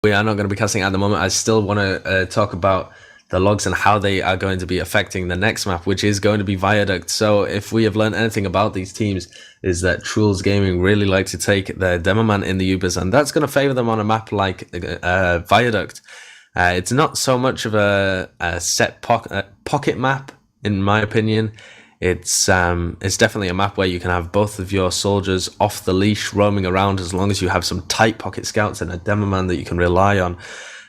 we are not going to be casting at the moment. I still want to talk about the logs and how they are going to be affecting the next map, which is going to be Viaduct. So if we have learned anything about these teams, is that Truls Gaming really like to take their demo man in the Ubers, and that's going to favor them on a map like Viaduct. It's not so much of a set pocket map, in my opinion. It's definitely a map where you can have both of your soldiers off the leash roaming around, as long as you have some tight pocket scouts and a demo man that you can rely on.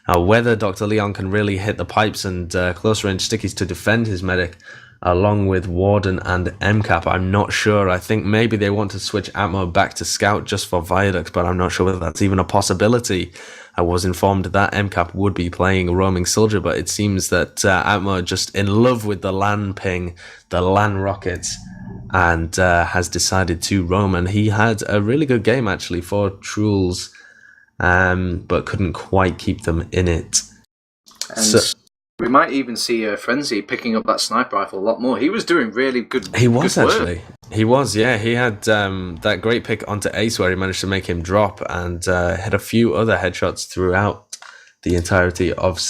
Whether Dr. Leon can really hit the pipes and close range stickies to defend his medic, along with Warden and MCAP, I'm not sure. I think maybe they want to switch Atmo back to Scout just for Viaduct, but I'm not sure whether that's even a possibility. I was informed that MCAP would be playing a roaming soldier, but it seems that Atmo are just in love with the LAN ping, the LAN rockets, and has decided to roam. And he had a really good game, actually, for Truls, but couldn't quite keep them in it. And we might even see Frenzy picking up that sniper rifle a lot more. He was doing really good. He was good actually. Work. He was, yeah. He had that great pick onto Ace where he managed to make him drop, and had a few other headshots throughout the entirety of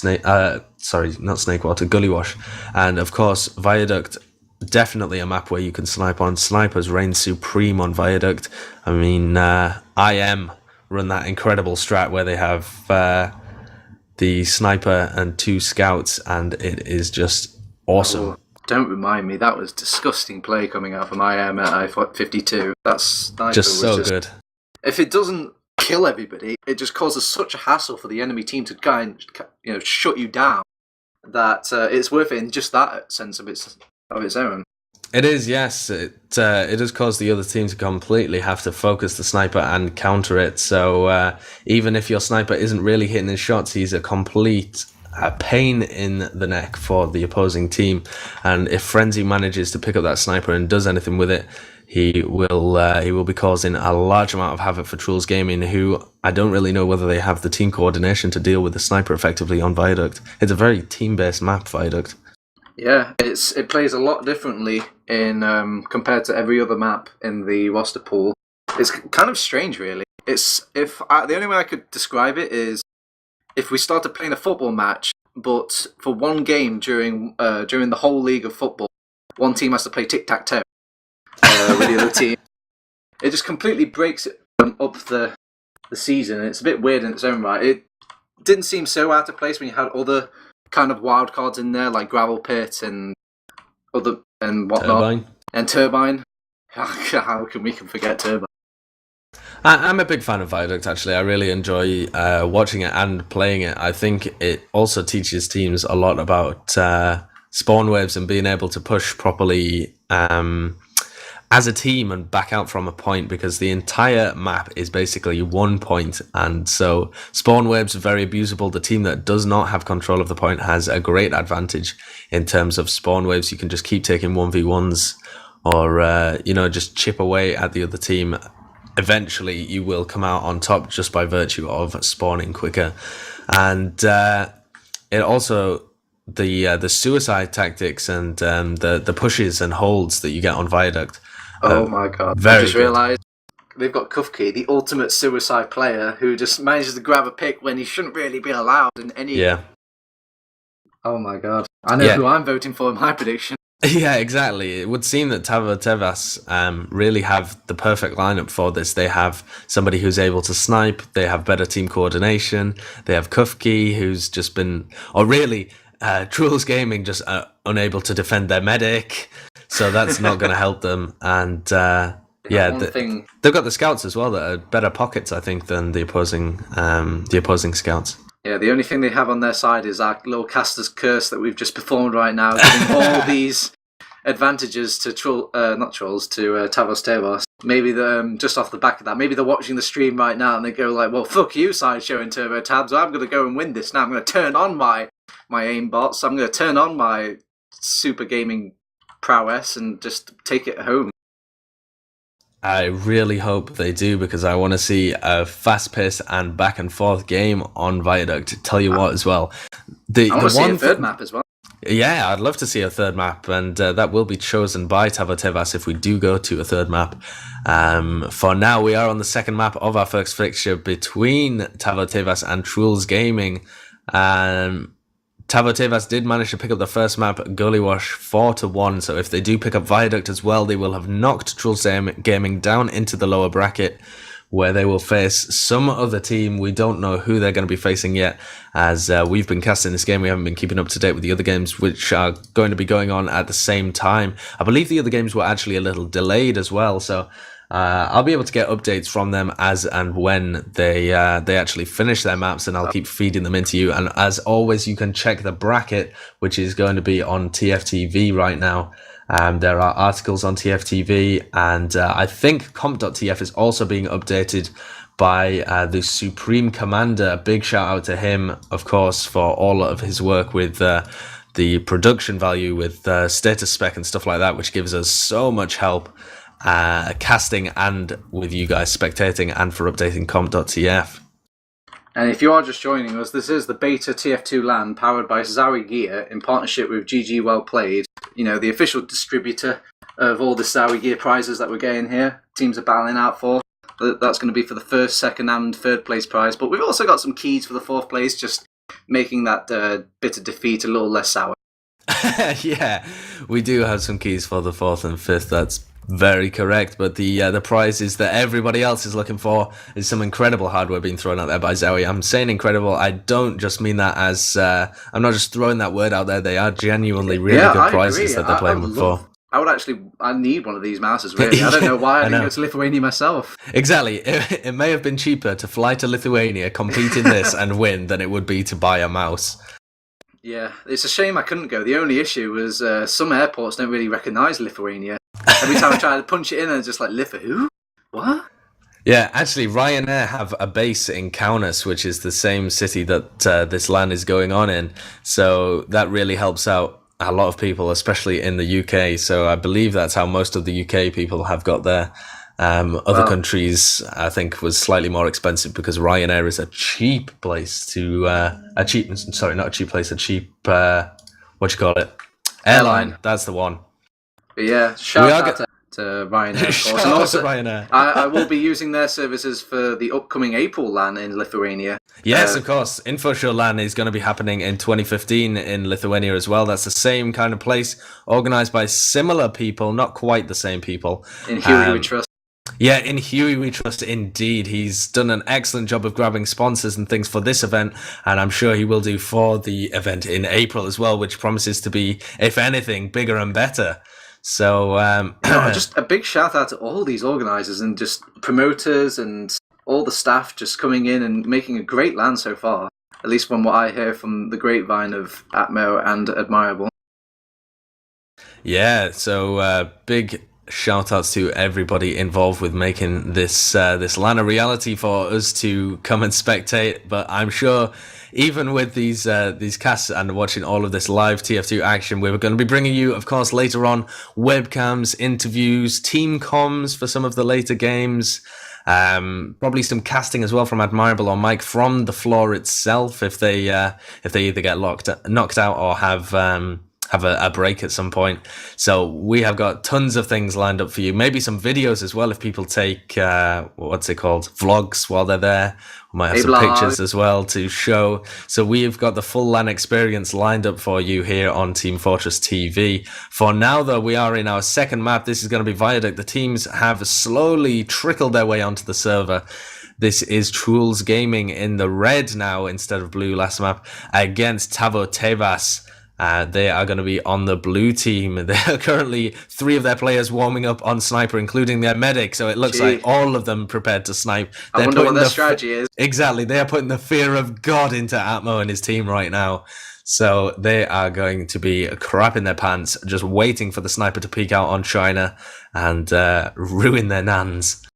Gully Wash. And of course, Viaduct, definitely a map where you can snipe on. Snipers reign supreme on Viaduct. I mean, IM run that incredible strat where they have the sniper and 2 scouts, and it is just awesome. Oh, don't remind me. That was disgusting play coming out from IM at I-52. That sniper just was so good. If it doesn't kill everybody, it just causes such a hassle for the enemy team to kind of, shut you down, that it's worth it in just that sense of its own. It is, yes. It does cause the other team to completely have to focus the sniper and counter it. So even if your sniper isn't really hitting his shots, he's a complete pain in the neck for the opposing team. And if Frenzy manages to pick up that sniper and does anything with it, he will be causing a large amount of havoc for Truls Gaming, who I don't really know whether they have the team coordination to deal with the sniper effectively on Viaduct. It's a very team-based map, Viaduct. Yeah, it plays a lot differently in compared to every other map in the roster pool. It's kind of strange, really. The only way I could describe it is if we started playing a football match, but for one game during the whole league of football, one team has to play tic-tac-toe with the other team. It just completely breaks it up the season, and it's a bit weird in its own right. It didn't seem so out of place when you had other kind of wild cards in there, like Gravel Pit and whatnot. Turbine. And Turbine. How can we forget Turbine? I'm a big fan of Viaduct, actually. I really enjoy watching it and playing it. I think it also teaches teams a lot about spawn waves and being able to push properly as a team and back out from a point, because the entire map is basically 1 point, and so spawn waves are very abusable. The team that does not have control of the point has a great advantage in terms of spawn waves. You can just keep taking 1v1s or just chip away at the other team. Eventually you will come out on top just by virtue of spawning quicker. And it also, the suicide tactics and the pushes and holds that you get on Viaduct. Oh my god. I just realised they've got Kufki, the ultimate suicide player, who just manages to grab a pick when he shouldn't really be allowed in any... Yeah. Oh my god. I know who I'm voting for in my prediction. Yeah, exactly. It would seem that Tavo tëvas really have the perfect lineup for this. They have somebody who's able to snipe, they have better team coordination, they have Kufki, who's just been... Or really, Truls Gaming just unable to defend their medic, so that's not going to help them. And they've got the scouts as well that are better pockets, I think, than the opposing scouts. Yeah, the only thing they have on their side is our little caster's curse that we've just performed right now, giving all these advantages to Tavos tëvas. Maybe just off the back of that, maybe they're watching the stream right now and they go like, well, fuck you, Sideshow and TurboTabs, I'm going to go and win this now. I'm going to turn on my aimbots, I'm going to turn on my super gaming prowess and just take it home. I really hope they do, because I want to see a fast-paced and back-and-forth game on Viaduct. Tell you what, as well, I want to see a third map as well. Yeah, I'd love to see a third map, and that will be chosen by Tavo tëvas if we do go to a third map. For now, we are on the second map of our first fixture between Tavo tëvas and Truls Gaming. Tavo tëvas did manage to pick up the first map, Goalie Wash, 4-1. So if they do pick up Viaduct as well, they will have knocked Truls Gaming down into the lower bracket, where they will face some other team. We don't know who they're going to be facing yet, as we've been casting this game. We haven't been keeping up to date with the other games, which are going to be going on at the same time. I believe the other games were actually a little delayed as well, so I'll be able to get updates from them as and when they actually finish their maps, and I'll keep feeding them into you. And as always, you can check the bracket, which is going to be on TFTV right now. There are articles on TFTV, and I think comp.tf is also being updated by the Supreme Commander. A big shout out to him, of course, for all of his work with the production value, with status spec and stuff like that, which gives us so much help casting and with you guys spectating, and for updating comp.tf. And if you are just joining us, this is the beta TF2 LAN powered by Zowie Gear in partnership with GG Well Played, you know, the official distributor of all the Zowie Gear prizes that we're getting here. Teams are battling out for. That's going to be for the first, second, and third place prize. But we've also got some keys for the fourth place, just making that bitter defeat a little less sour. Yeah, we do have some keys for the fourth and fifth. That's very correct, but the prizes that everybody else is looking for is some incredible hardware being thrown out there by Zowie. I'm saying incredible. I don't just mean that as I'm not just throwing that word out there. They are genuinely really good prizes that they're playing for. I need one of these mouses, really. I don't know why I didn't go to Lithuania myself. Exactly. It may have been cheaper to fly to Lithuania, compete in this, and win than it would be to buy a mouse. Yeah, it's a shame I couldn't go. The only issue was some airports don't really recognise Lithuania. Every time I try to punch it in, it's just like, Lithu who? What? Yeah, actually, Ryanair have a base in Kaunas, which is the same city that this LAN is going on in. So that really helps out a lot of people, especially in the UK. So I believe that's how most of the UK people have got there. Other countries, I think, was slightly more expensive because Ryanair is a cheap place to a cheap airline. That's the one. But yeah, shout out to Ryanair, of course. And also, Ryanair. I will be using their services for the upcoming April LAN in Lithuania. Yes, of course. InfoShow LAN is going to be happening in 2015 in Lithuania as well. That's the same kind of place, organised by similar people, not quite the same people. In Huey we trust. Yeah, in Huey we trust indeed. He's done an excellent job of grabbing sponsors and things for this event, and I'm sure he will do for the event in April as well, which promises to be, if anything, bigger and better. So just a big shout out to all these organisers and just promoters and all the staff just coming in and making a great LAN so far, at least from what I hear from the grapevine of Atmo and Admirable. Yeah, so big shout outs to everybody involved with making this this LAN a reality for us to come and spectate. But I'm sure even with these casts and watching all of this live TF2 action, we're going to be bringing you, of course, later on webcams, interviews, team comms for some of the later games. Probably some casting as well from Admirable or Mike from the floor itself if they either get knocked out or have a break at some point. So we have got tons of things lined up for you. Maybe some videos as well if people take vlogs while they're there. We might have some pictures as well to show. So we've got the full LAN experience lined up for you here on Team Fortress TV. For now, though, we are in our second map. This is going to be Viaduct. The teams have slowly trickled their way onto the server. This is Truls Gaming in the red now instead of blue last map against Tavo tëvas. They are going to be on the blue team. There are currently 3 of their players warming up on sniper, including their medic. So it looks like all of them prepared to snipe. I wonder what their strategy is. Exactly. They are putting the fear of God into Atmo and his team right now. So they are going to be crapping their pants, just waiting for the sniper to peek out on China and ruin their nans.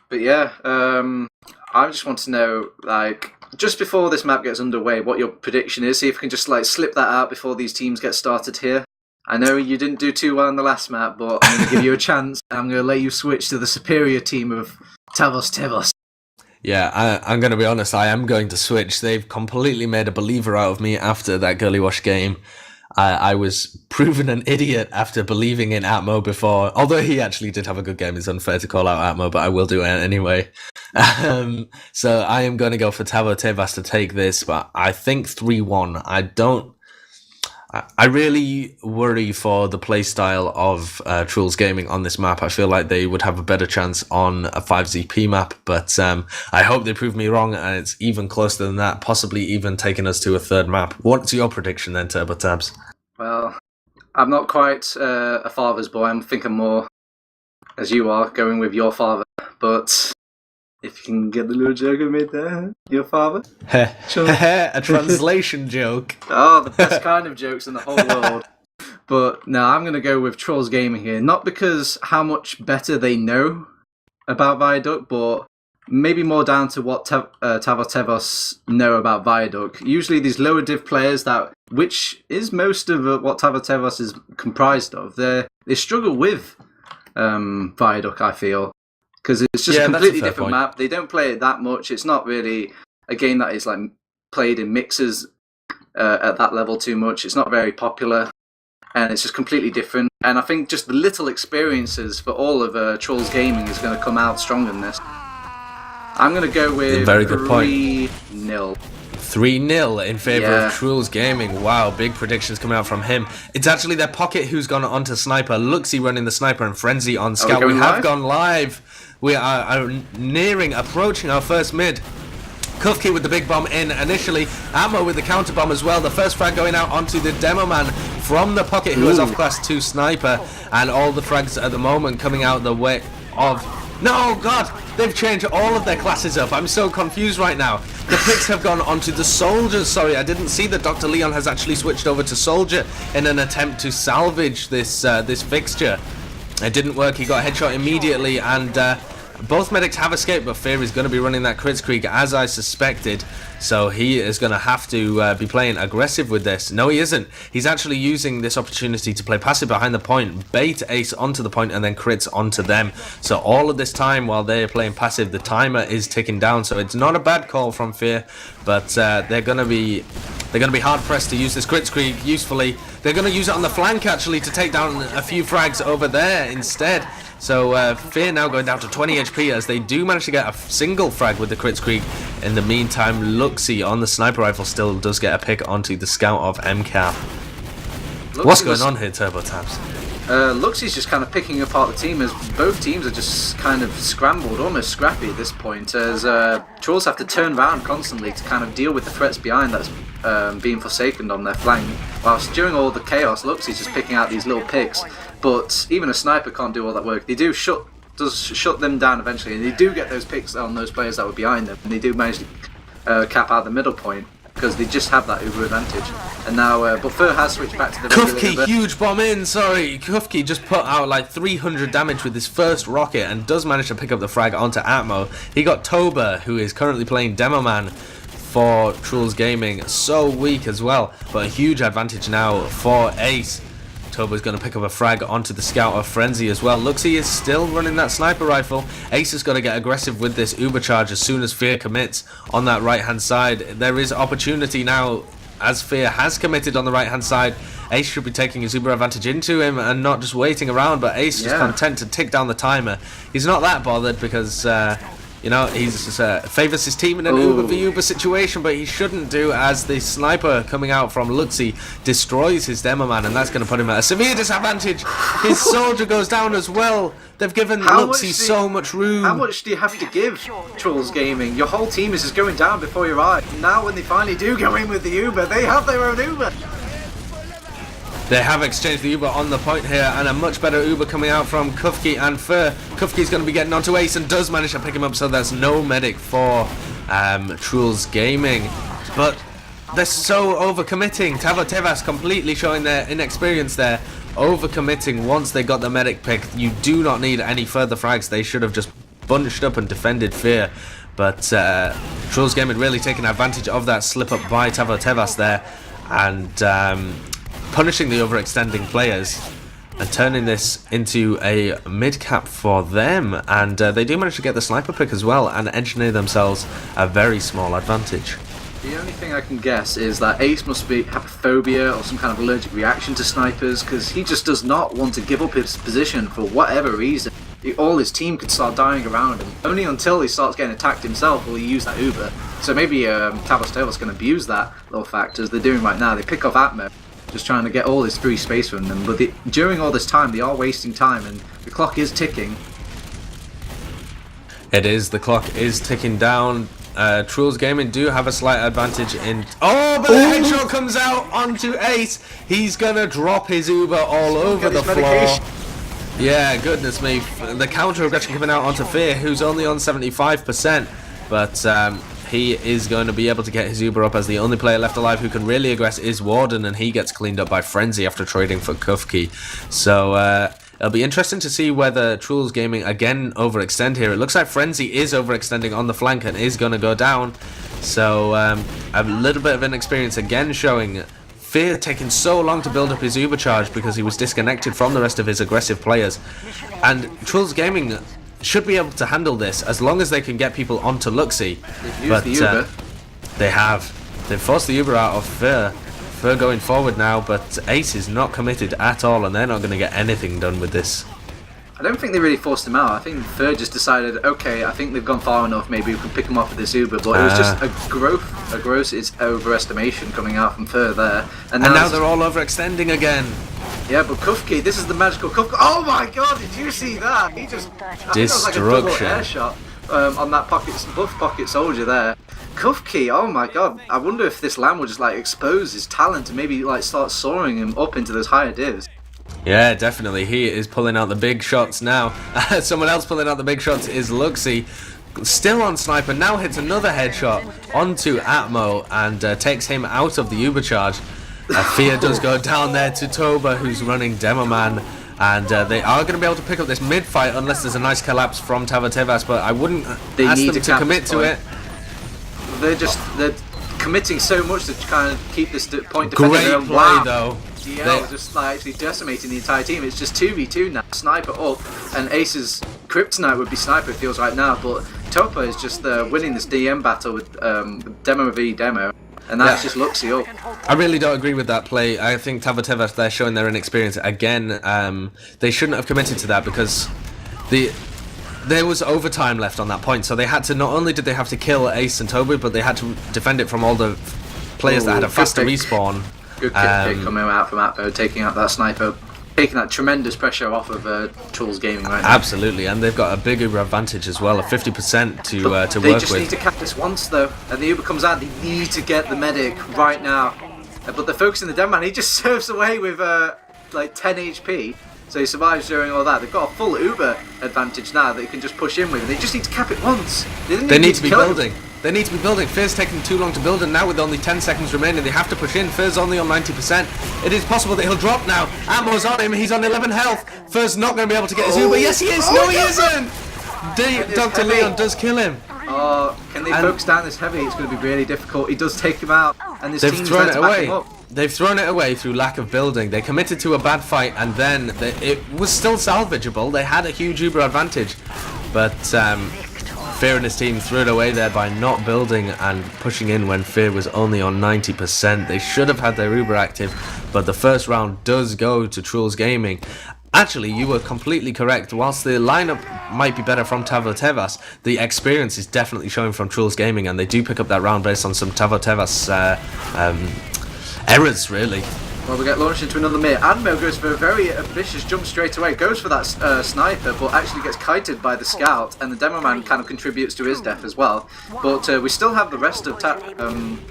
But yeah, I just want to know, like, just before this map gets underway, what your prediction is. See if we can just like slip that out before these teams get started here. I know you didn't do too well on the last map, but I'm going to give you a chance. I'm going to let you switch to the superior team of Tavo tëvas. Yeah, I'm going to be honest. I am going to switch. They've completely made a believer out of me after that Girly Wash game. I was proven an idiot after believing in Atmo before. Although he actually did have a good game, it's unfair to call out Atmo, but I will do it anyway. So I am going to go for Tavo tëvas to take this, but I think 3-1. I really worry for the playstyle of Truls Gaming on this map. I feel like they would have a better chance on a 5ZP map, but I hope they prove me wrong and it's even closer than that, possibly even taking us to a third map. What's your prediction then, TurboTabs? Well, I'm not quite a father's boy. I'm thinking more, as you are, going with your father. But if you can get the little joke I made there, your father. Sure. A translation joke. Oh, the best kind of jokes in the whole world. But no, I'm going to go with Truls Gaming here. Not because how much better they know about Viaduct, but maybe more down to what Tavo tëvas know about Viaduct. Usually these lower div players, which is most of what Tavo tëvas is comprised of, they struggle with Viaduct, I feel. Because it's just a completely different map. They don't play it that much. It's not really a game that is like played in mixers at that level too much. It's not very popular, and it's just completely different. And I think just the little experiences for all of Truls Gaming is going to come out stronger than this. I'm going to go with 3-0. 3-0 in favour of Truls Gaming. Wow, big predictions coming out from him. It's actually their Pocket who's gone onto Sniper. Luxy running the Sniper and Frenzy on Scout. We have gone live. We are approaching our first mid. Kufki with the big bomb in initially. Ammo with the counter bomb as well. The first frag going out onto the Demo Man from the Pocket who is off class 2 Sniper. And all the frags at the moment coming out the way of... No, God! They've changed all of their classes up. I'm so confused right now. The picks have gone onto the Soldiers. Sorry, I didn't see that Dr. Leon has actually switched over to Soldier in an attempt to salvage this fixture. It didn't work. He got a headshot immediately, and both medics have escaped, but Fear is going to be running that Kritzkrieg as I suspected. So he is going to have to be playing aggressive with this. No, he isn't. He's actually using this opportunity to play passive behind the point, bait Ace onto the point, and then crits onto them. So all of this time while they're playing passive, the timer is ticking down. So it's not a bad call from Fear, but they're going to be hard pressed to use this Kritzkrieg usefully. They're going to use it on the flank actually to take down a few frags over there instead. So Fear now going down to 20 HP as they do manage to get a single frag with the Kritzkrieg. In the meantime, Luxy on the sniper rifle still does get a pick onto the scout of MCAP. What's going on here, TurboTabs? Luxy's just kind of picking apart the team as both teams are just kind of scrambled, almost scrappy at this point, as Trolls have to turn around constantly to kind of deal with the threats behind that's being forsaken on their flank. Whilst during all the chaos, Luxy's just picking out these little picks, but even a sniper can't do all that work. They do shut them down eventually, and they do get those picks on those players that were behind them, and they do manage to cap out the middle point, because they just have that uber advantage. And now, but Fur has switched back to the Kufki, huge bomb in, sorry. Kufki just put out like 300 damage with his first rocket and does manage to pick up the frag onto Atmo. He got Toba, who is currently playing Demo Man for Truls Gaming, so weak as well, but a huge advantage now for Ace. Toba's going to pick up a frag onto the Scout of Frenzy as well. Luxy is still running that sniper rifle. Ace has got to get aggressive with this Uber charge as soon as Fear commits on that right hand side. There is opportunity now as Fear has committed on the right hand side. Ace should be taking his Uber advantage into him and not just waiting around, but Ace is content to tick down the timer. He's not that bothered because you know, he's just, favours his team in an Uber v Uber situation, but he shouldn't do, as the sniper coming out from Luxy destroys his Demo Man, and that's going to put him at a severe disadvantage. His Soldier goes down as well. They've given Luxy so much room. How much do you have to give Truls Gaming? Your whole team is just going down before your eyes. Now when they finally do go in with the Uber, they have their own Uber. They have exchanged the Uber on the point here, and a much better Uber coming out from Kufki and Fur. Kufki's going to be getting onto Ace and does manage to pick him up, so there's no medic for Truls Gaming. But they're so overcommitting. Tavo tëvas completely showing their inexperience there. Overcommitting once they got the medic pick. You do not need any further frags. They should have just bunched up and defended Fear. But Truls Gaming really taking advantage of that slip up by Tavo tëvas there, and punishing the overextending players. and turning this into a mid-cap for them. And they do manage to get the sniper pick as well and engineer themselves a very small advantage. The only thing I can guess is that Ace must have a phobia or some kind of allergic reaction to snipers, because he just does not want to give up his position for whatever reason. All his team could start dying around him. Only until he starts getting attacked himself will he use that Uber. So maybe Tavo can abuse that little fact, as they're doing right now. They pick off Atmo, just trying to get all this free space from them. But during all this time, they are wasting time, and the clock is ticking. It is. The clock is ticking down. Truls Gaming do have a slight advantage in... Oh, but the headshot comes out onto Ace. He's going to drop his Uber all over the floor. Yeah, goodness me. The counter aggression coming out onto Fear, who's only on 75%. But he is going to be able to get his Uber up, as the only player left alive who can really aggress is Warden, and he gets cleaned up by Frenzy after trading for Kufki. So... it'll be interesting to see whether Truls Gaming again overextend here. It looks like Frenzy is overextending on the flank and is going to go down. So a little bit of inexperience again showing. Fear taking so long to build up his Uber charge because he was disconnected from the rest of his aggressive players. And Truls Gaming should be able to handle this as long as they can get people onto Luxie. But they have. They've forced the Uber out of Fear. Fear going forward now, but Ace is not committed at all, and they're not going to get anything done with this. I don't think they really forced him out. I think Fur just decided, okay, I think they've gone far enough, maybe we can pick him off with this Uber, but it was just a gross overestimation coming out from Fur there. And now they're all overextending again. Yeah, but Kufki, this is the magical Kufki. Oh my god, did you see that? He just... Destruction. Like a double air shot on that buff pocket soldier there. Kufki, oh my god, I wonder if this LAN will just like expose his talent and maybe like start soaring him up into those higher divs. Yeah, definitely. He is pulling out the big shots now. Someone else pulling out the big shots is Luxie. Still on sniper, now hits another headshot onto Atmo and takes him out of the Uber charge. Fear does go down there to Toba, who's running Demo Man. And they are going to be able to pick up this mid-fight unless there's a nice collapse from Tavo, but I wouldn't ask them to commit to it. They're committing so much to kind of keep this point defending their own. Play, though. DL just like actually decimating the entire team. It's just 2v2 now. Sniper up, and Ace's kryptonite would be Sniper, it feels right now, but Topa is just winning this DM battle with Demo v Demo, and that's just Luxie up. I really don't agree with that play. I think Tavo, they're showing their inexperience again. They shouldn't have committed to that because there was overtime left on that point, so they had to, not only did they have to kill Ace and Toby, but they had to defend it from all the players that had a faster respawn. Good kick coming out from Atmo, taking out that sniper, taking that tremendous pressure off of Truls Gaming right now. Absolutely, and they've got a big Uber advantage as well, of 50% to work with. They just need to cap this once though, and the Uber comes out, they need to get the medic right now. But they're focusing the Dead Man, he just serves away with like 10 HP. So he survives during all that. They've got a full Uber advantage now that they can just push in with. And they just need to cap it once. They need to be building. They need to be building. Fear's taking too long to build, and now with only 10 seconds remaining, they have to push in. Fear's only on 90%. It is possible that he'll drop now. Atmo's on him. He's on 11 health. Fear's not going to be able to get his Uber. Yes, he is. No, he isn't. Dr. Leon does kill him. Oh, can they focus down this heavy? It's going to be really difficult. He does take him out, and this team's thrown there it to back away. him up. They've thrown it away through lack of building. They committed to a bad fight, and then it was still salvageable. They had a huge Uber advantage, but Fear and his team threw it away there by not building and pushing in when Fear was only on 90%. They should have had their Uber active, but the first round does go to Truls Gaming. Actually, you were completely correct. Whilst the lineup might be better from Tavo, the experience is definitely showing from Truls Gaming, and they do pick up that round based on some Tavo errors, really. Well, we get launched into another mid. Admo goes for a very ambitious jump straight away, goes for that sniper, but actually gets kited by the scout, and the Demo Man kind of contributes to his death as well. But we still have the rest of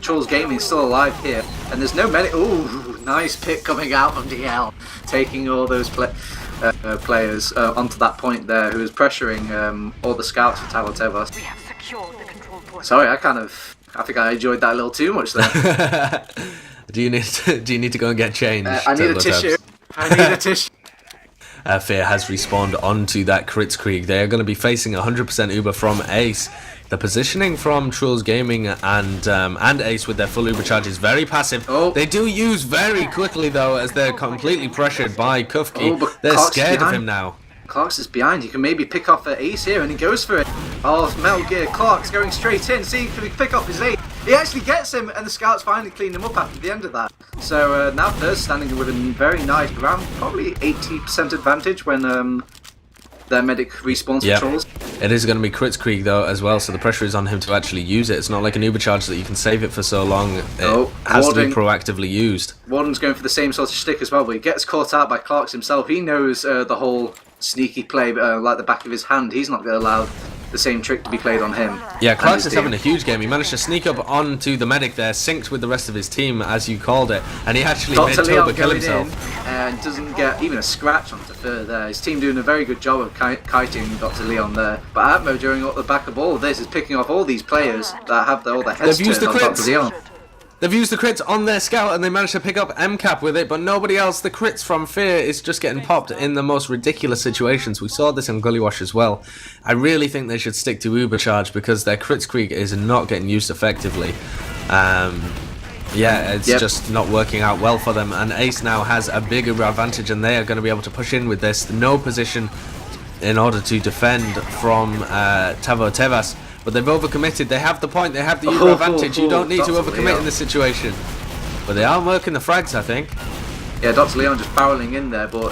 Truls Gaming still alive here, and there's no medic. Ooh, nice pick coming out from DL, taking all those players onto that point there, who is pressuring all the scouts for Tavo. Sorry, I think I enjoyed that a little too much there. Do you need to go and get changed? I need a tissue. I need a tissue. Fear has respawned onto that Crits Krieg. They are going to be facing 100% Uber from Ace. The positioning from Truls Gaming and Ace with their full Uber charge is very passive. Oh. They do use very quickly though, as they're completely pressured by Kufki. But They're Clark's scared behind. of him now. Clark's is behind. You can maybe pick off Ace here, and he goes for it. Oh, Metal Gear. Clark's going straight in. See, can he pick off his Ace? He actually gets him, and the scouts finally clean him up after the end of that. So now Thur's standing with a very nice, around probably 80% advantage when their medic respawns for Trolls. It is going to be Kritzkrieg though as well, so the pressure is on him to actually use it. It's not like an Uber charge that you can save it for so long. It has to be proactively used. Warden's going for the same sort of shtick as well, but he gets caught out by Clarks himself. He knows the whole sneaky play like the back of his hand. He's not going to allow the same trick to be played on him. Yeah, Clarks is having a huge game. He managed to sneak up onto the medic there, synced with the rest of his team, as you called it, and he actually made Toba kill himself. And doesn't get even a scratch onto Fur there. His team doing a very good job of kiting Dr. Leon there. But Atmo, during the back of all of this, is picking off all these players that have all their heads turned on Dr. Leon. They've used the crits on their scout and they managed to pick up MCAP with it, but nobody else. The crits from Fear is just getting popped in the most ridiculous situations. We saw this in Gullywash as well. I really think they should stick to Uber Charge because their Kritzkrieg is not getting used effectively. Yeah, it's just not working out well for them, and Ace now has a big Uber advantage and they are going to be able to push in with this. No position in order to defend from Tavo tëvas. But they've overcommitted. They have the point. They have the Uber advantage. You don't need to overcommit in this situation. But they are working the frags, I think. Yeah, Dr. Leon just barreling in there, but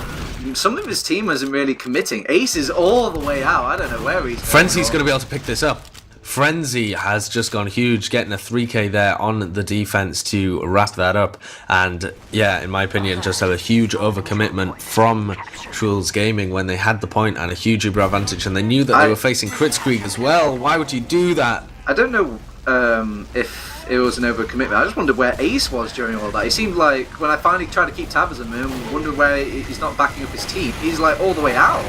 some of his team isn't really committing. Ace is all the way out. I don't know where he's going. Frenzy's going to be able to pick this up. Frenzy has just gone huge, getting a 3k there on the defense to wrap that up. And yeah, in my opinion, just had a huge overcommitment from Truls Gaming when they had the point and a huge Uber advantage, and they knew that they were facing Kritzkrieg as well. Why would you do that? I don't know if it was an overcommitment. I just wondered where Ace was during all that. It seemed like when I finally tried to keep tabs on him, wondered where he's not backing up his team. He's like all the way out.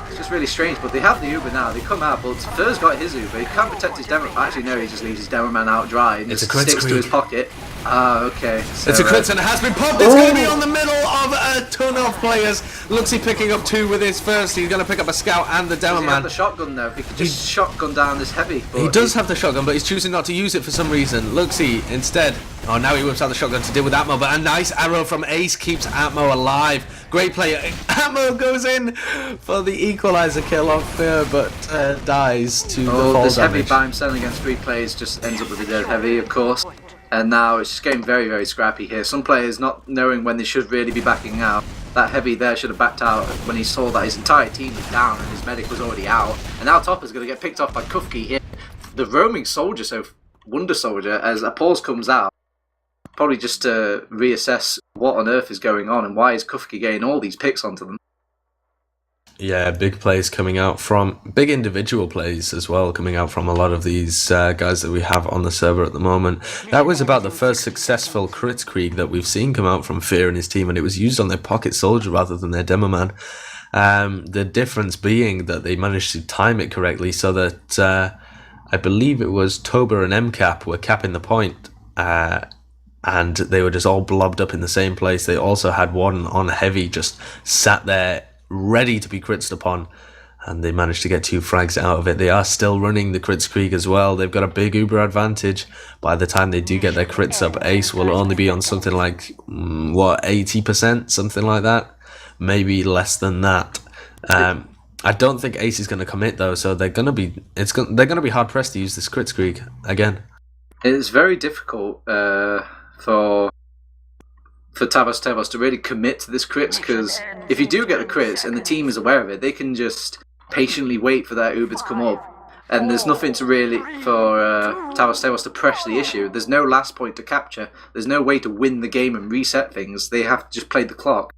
It's just really strange, but they have the Uber now. They come out, but Fur's got his Uber. He can't protect his demo. Actually, no, he just leaves his demo man out dry and just sticks to his pocket. Ah, okay. So, it's a crit and it has been popped. It's going to be on the middle of a ton of players. Luxy picking up two with his first. He's going to pick up a scout and the demo man. Does he have the shotgun though? He could just shotgun down this heavy. He does have the shotgun, but he's choosing not to use it for some reason. Luxy instead. Oh, now he whips out the shotgun to deal with Atmo, but a nice arrow from Ace keeps Atmo alive. Great player. Atmo goes in for the equalizer kill off Fear, but dies to the fall this damage. Heavy by himself against 3 players just ends up with a dead heavy, of course. And now it's just getting very, very scrappy here. Some players not knowing when they should really be backing out. That heavy there should have backed out when he saw that his entire team was down and his medic was already out. And now Topper's going to get picked off by Kufki here. The roaming soldier, so Wonder Soldier, as a pause comes out, probably just to reassess what on earth is going on and why is Kufki getting all these picks onto them. Yeah, big plays coming out from big individual plays as well, coming out from a lot of these guys that we have on the server at the moment. That was about the first successful Kritzkrieg that we've seen come out from Fear and his team, and it was used on their pocket soldier rather than their demo man. The difference being that they managed to time it correctly so that I believe it was Toba and MCAP were capping the point, and they were just all blobbed up in the same place. They also had one on heavy just sat there ready to be critzed upon, and they managed to get 2 frags out of it. They are still running the Kritzkrieg as well. They've got a big Uber advantage. By the time they do get their crits up, Ace will only be on something like 80%, something like that, maybe less than that. I don't think Ace is going to commit though, so they're going to be hard pressed to use this Kritzkrieg again. It's very difficult for tëvas to really commit to this crits, because if you do get the crits and the team is aware of it, they can just patiently wait for that Uber to come up, and there's nothing to really for tëvas to press the issue. There's no last point to capture. There's no way to win the game and reset things. They have to just play the clock,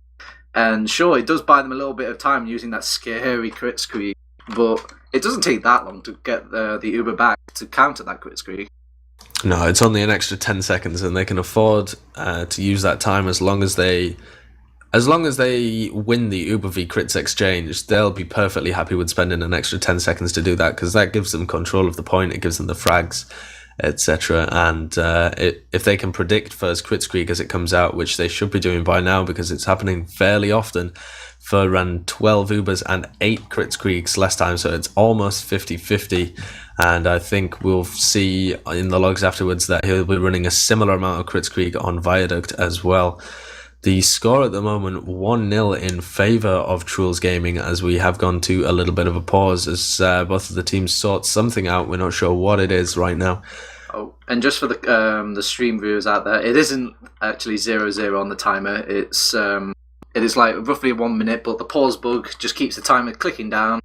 and sure, it does buy them a little bit of time using that scary Kritzkrieg, but it doesn't take that long to get the Uber back to counter that Kritzkrieg. No, it's only an extra 10 seconds, and they can afford to use that time as long as they win the Uber v Crits exchange. They'll be perfectly happy with spending an extra 10 seconds to do that, because that gives them control of the point, it gives them the frags, etc. And if they can predict first Kritzkrieg as it comes out, which they should be doing by now because it's happening fairly often, Fur ran 12 Ubers and 8 Kritzkriegs last time, so it's almost 50-50. And I think we'll see in the logs afterwards that he'll be running a similar amount of Kritzkrieg on Viaduct as well. The score at the moment, 1-0 in favour of Truls Gaming, as we have gone to a little bit of a pause as both of the teams sort something out. We're not sure what it is right now. Oh, and just for the stream viewers out there, it isn't actually 0-0 on the timer. It is like roughly 1 minute, but the pause bug just keeps the timer clicking down.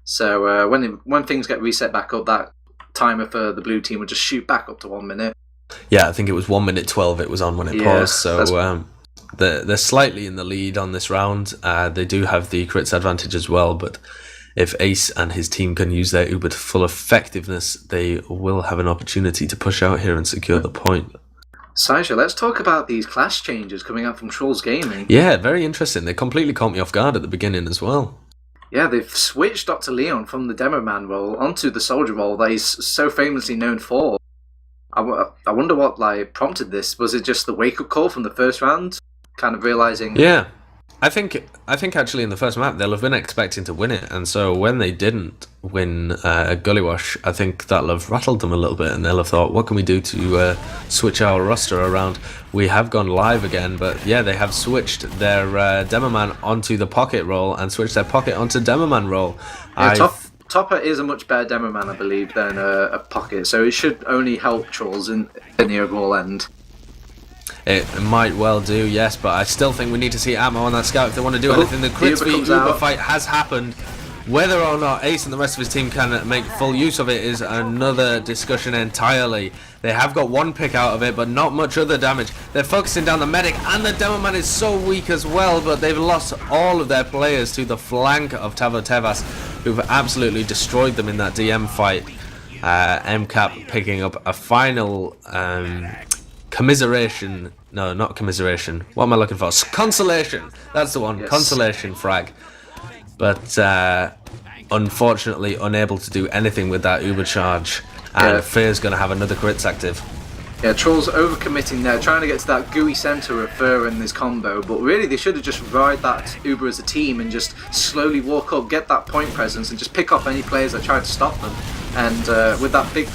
So when things get reset back up, that timer for the blue team will just shoot back up to 1 minute. Yeah, I think it was 1 minute 12 it was on when it paused. So they're slightly in the lead on this round. They do have the crits advantage as well, but if Ace and his team can use their Uber to full effectiveness, they will have an opportunity to push out here and secure the point. Sideshow, let's talk about these class changes coming out from Truls Gaming. Yeah, very interesting. They completely caught me off guard at the beginning as well. Yeah, they've switched Dr. Leon from the Demo Man role onto the Soldier role that he's so famously known for. I wonder what prompted this. Was it just the wake-up call from the first round? Kind of realizing... Yeah. I think actually in the first map they'll have been expecting to win it, and so when they didn't win Gullywash, I think that'll have rattled them a little bit, and they'll have thought, what can we do to switch our roster around? We have gone live again, but yeah, they have switched their Demoman onto the Pocket role and switched their Pocket onto Demoman role. Yeah, Topper is a much better Demoman, I believe, than a Pocket, so it should only help Truls in the overall end. It might well do, yes, but I still think we need to see ammo on that scout if they want to do anything. The crits v Uber fight has happened. Whether or not Ace and the rest of his team can make full use of it is another discussion entirely. They have got one pick out of it, but not much other damage. They're focusing down the medic, and the Demoman is so weak as well, but they've lost all of their players to the flank of Tavo Tëvas, who've absolutely destroyed them in that DM fight. MCAP picking up a final... commiseration, no, not commiseration, what am I looking for? Consolation, that's the one, yes. Consolation frag. But unfortunately unable to do anything with that Uber charge, and Fear's going to have another crits active. Yeah, Truls overcommitting there, trying to get to that gooey centre of Fur in this combo, but really they should have just ride that Uber as a team and just slowly walk up, get that point presence, and just pick off any players that try to stop them. And with that big,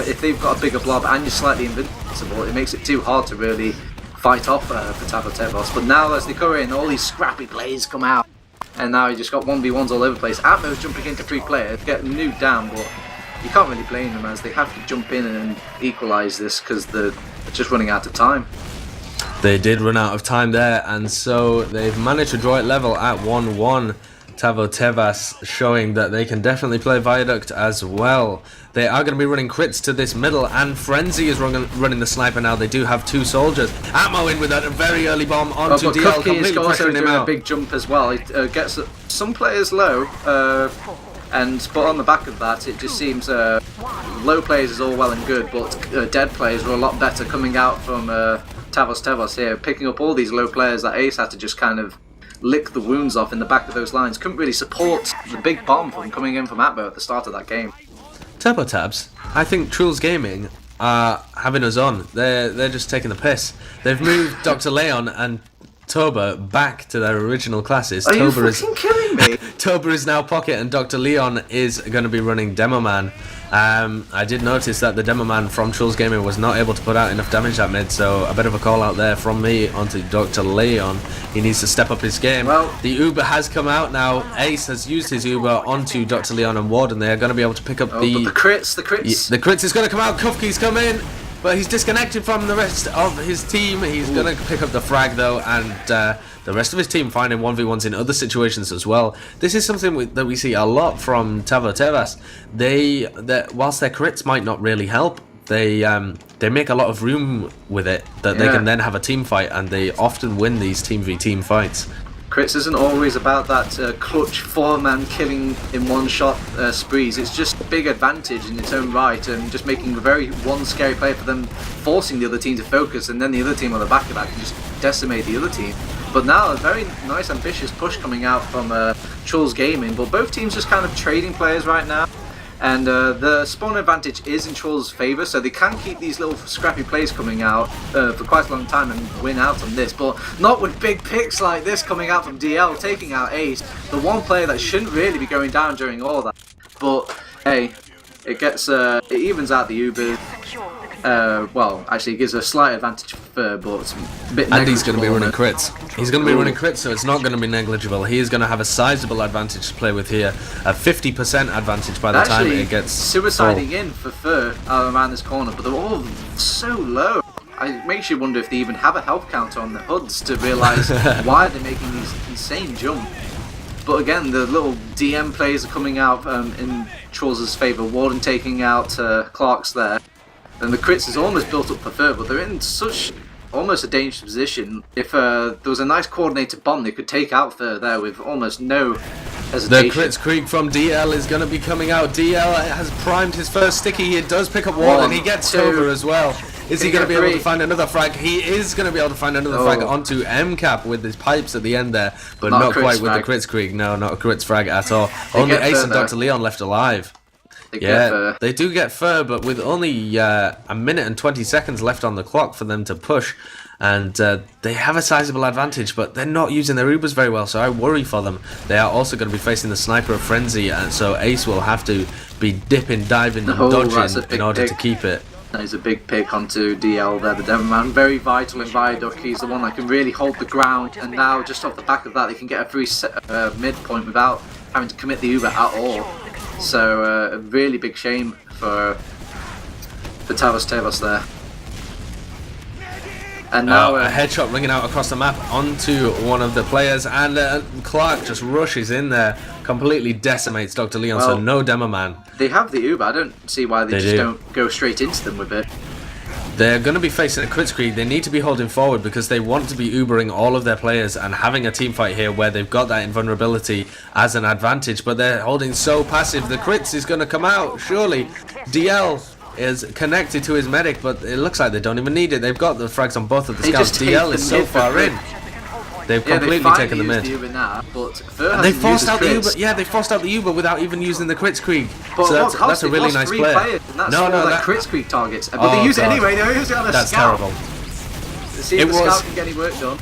if they've got a bigger blob and you're slightly invincible, it makes it too hard to really fight off for Tavo Tëvas. But now as they come in, all these scrappy players come out, and now you just got 1v1s all over the place. Atmo's jumping into 3 players, getting nuked down, but you can't really blame them as they have to jump in and equalise this because they're just running out of time. They did run out of time there, and so they've managed to draw it level at 1-1. Tavo Tëvas showing that they can definitely play Viaduct as well. They are going to be running crits to this middle, and Frenzy is running the sniper now. They do have 2 soldiers. Atmo in with a very early bomb onto DL, completely pressuring him out. A big jump as well. It gets some players low, but on the back of that, it just seems low players is all well and good, but dead players are a lot better coming out from Tavo Tëvas here, picking up all these low players that Ace had to just kind of lick the wounds off in the back of those lines. Couldn't really support the big bomb from coming in from Atmo at the start of that game. TurboTabs, I think Truls Gaming are having us on. They're just taking the piss. They've moved Dr. Leon and Toba back to their original classes. Are you fucking kidding me? Toba is now Pocket and Dr. Leon is going to be running Demoman. I did notice that the Demoman from Truls Gaming was not able to put out enough damage that mid, so a bit of a call out there from me onto Dr. Leon. He needs to step up his game. Well, the Uber has come out now. Ace has used his Uber onto Dr. Leon and Warden. They are going to be able to pick up the crits. The crits is going to come out. Kufki's come in, but he's disconnected from the rest of his team. He's going to pick up the frag though, and the rest of his team finding 1v1s in other situations as well. This is something that we see a lot from Tavo Tëvas. Whilst their crits might not really help, they make a lot of room with it that they can then have a team fight, and they often win these team v team fights. Crits isn't always about that clutch 4-man killing in one shot sprees. It's just a big advantage in its own right, and just making a very one scary play for them, forcing the other team to focus, and then the other team on the back of that can just decimate the other team. But now a very nice ambitious push coming out from Truls Gaming, but both teams just kind of trading players right now. And the spawn advantage is in Truls' favour, so they can keep these little scrappy plays coming out for quite a long time and win out on this, but not with big picks like this coming out from DL, taking out Ace, the one player that shouldn't really be going down during all that. But hey, it evens out the Ubers. Well, actually, it gives a slight advantage for but it's a bit. And he's going to be running crits. He's going to be running crits, so it's not going to be negligible. He is going to have a sizable advantage to play with here. A 50% advantage by the time it gets suiciding in for Fur around this corner, but they're all so low. It makes you wonder if they even have a health counter on the HUDs to realise why they're making these insane jumps. But again, the little DM plays are coming out in Truls' favour. Warden taking out Clark's there. And the crits is almost built up for Fur, but they're in such almost a dangerous position. If there was a nice coordinated bomb, they could take out Fur there with almost no hesitation. The crits creep from DL is going to be coming out. DL has primed his first sticky. He does pick up Warden. He gets over as well. Is he going to be able to find another frag? He is going to be able to find another frag onto MCAP with his pipes at the end there, but not quite with the crits creek. No, not a crits frag at all. Only Ace and Dr. Leon left alive. They do get Fur, but with only a minute and 20 seconds left on the clock for them to push, and they have a sizable advantage, but they're not using their Ubers very well, so I worry for them. They are also going to be facing the Sniper of Frenzy, and so Ace will have to be dipping, diving, and dodging in order to keep it. That is a big pick onto DL there, the Devilman. Very vital in Viaduct. He's the one that can really hold the ground, and now just off the back of that, they can get a free midpoint without having to commit the Uber at all. So a really big shame for tëvas there. And now a headshot ringing out across the map onto one of the players, and Clark just rushes in there, completely decimates Dr. Leon, so no demo man. They have the Uber. I don't see why they just don't go straight into them with it. They're going to be facing a crit screen. They need to be holding forward because they want to be Ubering all of their players and having a team fight here where they've got that invulnerability as an advantage, but they're holding so passive. The crits is going to come out, surely. DL is connected to his medic, but it looks like they don't even need it. They've got the frags on both of the scouts. DL is so far in. They've completely taken the mid. They forced out the Uber. Yeah, they forced out the Uber without even using the crits creek. So that's a really nice play. No, that crits creek targets. But they use it anyway. They use it on a scout. That's terrible. To see if the scout can get any work done.